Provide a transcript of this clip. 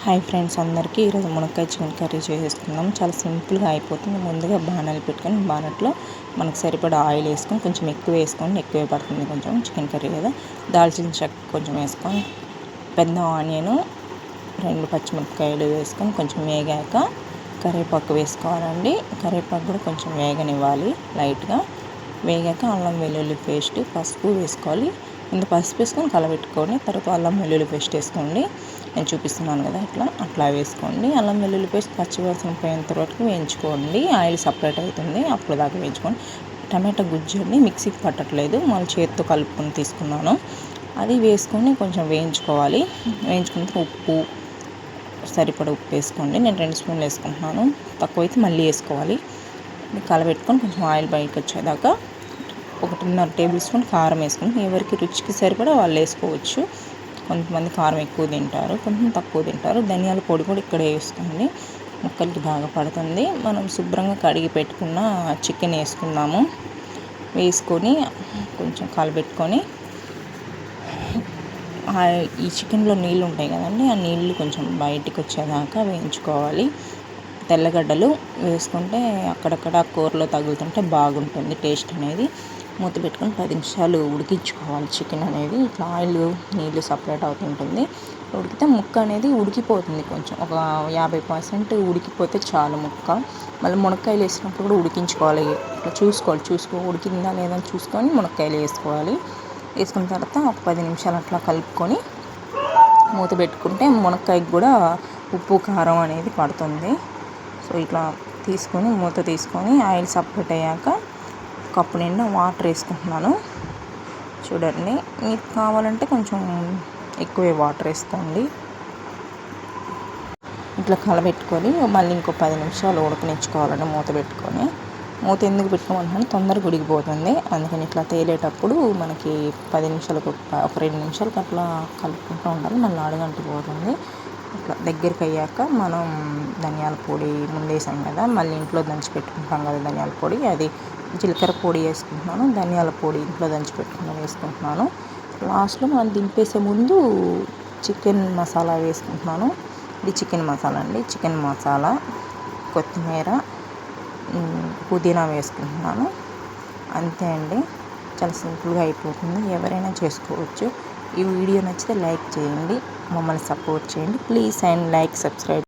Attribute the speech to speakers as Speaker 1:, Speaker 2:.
Speaker 1: Hi friends అందరికీ ఈరోజు మునక్కాయ చికెన్ కర్రీ చేసేసుకుందాం. చాలా సింపుల్గా అయిపోతుంది. ముందుగా బాణాలు పెట్టుకొని బాణట్లో మనకు సరిపడా ఆయిల్ వేసుకొని కొంచెం ఎక్కువ వేసుకోండి. ఎక్కువే పడుతుంది కొంచెం చికెన్ కర్రీ కదా. దాల్చిన చెక్క కొంచెం వేసుకొని పెద్ద ఆనియను 2 పచ్చిమిరపకాయలు వేసుకొని కొంచెం వేగాక కరివేపాకు వేసుకోవాలండి. కరివేపాకు కూడా కొంచెం వేగనివ్వాలి లైట్గా. వేగాక అల్లం వెల్లుల్లి పేస్ట్ పసుపు వేసుకోవాలి. ఇంత పసుపు వేసుకొని కలబెట్టుకొని తర్వాత అల్లం వెల్లుల్లి పేస్ట్ వేసుకోండి. నేను చూపిస్తున్నాను కదా అట్లా వేసుకోండి. అల్లం వెల్లుల్లి పేస్ట్ పచ్చివాసన పోయేంత వరకు వేయించుకోండి. ఆయిల్ సపరేట్ అవుతుంది, అప్పుడు దాకా వేయించుకోండి. టమాటా గుజ్జు అండి మిక్సీకి పట్టట్లేదు, మళ్ళీ చేతితో కలుపుకొని తీసుకున్నాను. అది వేసుకొని కొంచెం వేయించుకోవాలి. వేయించుకున్న ఉప్పు సరిపడా ఉప్పు వేసుకోండి. నేను 2 స్పూన్లు వేసుకుంటున్నాను, తక్కువైతే మళ్ళీ వేసుకోవాలి. కలబెట్టుకొని కొంచెం ఆయిల్ బయటకు వచ్చేదాకా 1.5 టేబుల్ స్పూన్ కారం వేసుకుని ఎవరికి రుచికి సరిపడా వాళ్ళు వేసుకోవచ్చు. కొంతమంది కారం ఎక్కువ తింటారు, కొంచెం తక్కువ తింటారు. ధనియాల పొడి కూడా ఇక్కడ వేసుకోండి, ముక్కలకి బాగా పడుతుంది. మనం శుభ్రంగా కడిగి పెట్టుకున్న చికెన్ వేసుకున్నాము. వేసుకొని కొంచెం కలబెట్టుకొని ఈ చికెన్లో నీళ్ళు ఉంటాయి కదండి, ఆ నీళ్ళు కొంచెం బయటికి వచ్చేదాకా వేయించుకోవాలి. తెల్లగడ్డలు వేసుకుంటే అక్కడక్కడ కూరలో తగులుతుంటే బాగుంటుంది టేస్ట్ అనేది. మూత పెట్టుకొని 10 నిమిషాలు ఉడికించుకోవాలి చికెన్ అనేది. ఇట్లా ఆయిల్ నీళ్ళు సపరేట్ అవుతుంటుంది. ఉడికితే ముక్క అనేది ఉడికిపోతుంది. కొంచెం ఒక 50% ఉడికిపోతే చాలు ముక్క. మళ్ళీ మునక్కాయలు వేసినప్పుడు కూడా ఉడికించుకోవాలి. ఇట్లా చూసుకోవాలి ఉడికిందా లేదా చూసుకొని మునక్కాయలు వేసుకోవాలి. వేసుకున్న తర్వాత ఒక 10 నిమిషాలు అట్లా కలుపుకొని మూత పెట్టుకుంటే మునక్కాయకి కూడా ఉప్పు కారం అనేది పడుతుంది. సో ఇట్లా తీసుకొని మూత తీసుకొని ఆయిల్ సపరేట్ అయ్యాక కప్పు నిండా వాటర్ వేసుకుంటున్నాను. చూడండి, మీకు కావాలంటే కొంచెం ఎక్కువే వాటర్ వేసుకోండి. ఇట్లా కలబెట్టుకొని మళ్ళీ ఇంకో 10 నిమిషాలు ఉడకనిచ్చుకోవాలండి మూత పెట్టుకొని. మూత ఎందుకు పెట్టుకోమంటున్నాను, తొందరగా ఉడికిపోతుంది. అందుకని ఇట్లా తేలేటప్పుడు మనకి 10 నిమిషాలకు ఒక 2 నిమిషాలకు అట్లా కలుపుకుంటూ ఉండాలి, మళ్ళీ అడుగంటిపోతుంది. ఇట్లా దగ్గరికి అయ్యాక మనం ధనియాల పొడి ముందేసాం కదా, మళ్ళీ ఇంట్లో దంచి పెట్టుకుంటాం కదా ధనియాల పొడి, అది జీలకర్ర పొడి వేసుకుంటున్నాను. ధనియాల పొడి ఇంట్లో దంచి పెట్టుకుని వేసుకుంటున్నాను. లాస్ట్లో మనం దింపేసే ముందు చికెన్ మసాలా వేసుకుంటున్నాను. ఇది చికెన్ మసాలా అండి. చికెన్ మసాలా, కొత్తిమీర, పుదీనా వేసుకుంటున్నాను. అంతే అండి, చాలా సింపుల్గా అయిపోతుంది. ఎవరైనా చేసుకోవచ్చు. ఈ వీడియో నచ్చితే లైక్ చేయండి, మమ్మల్ని సపోర్ట్ చేయండి. Please and like subscribe.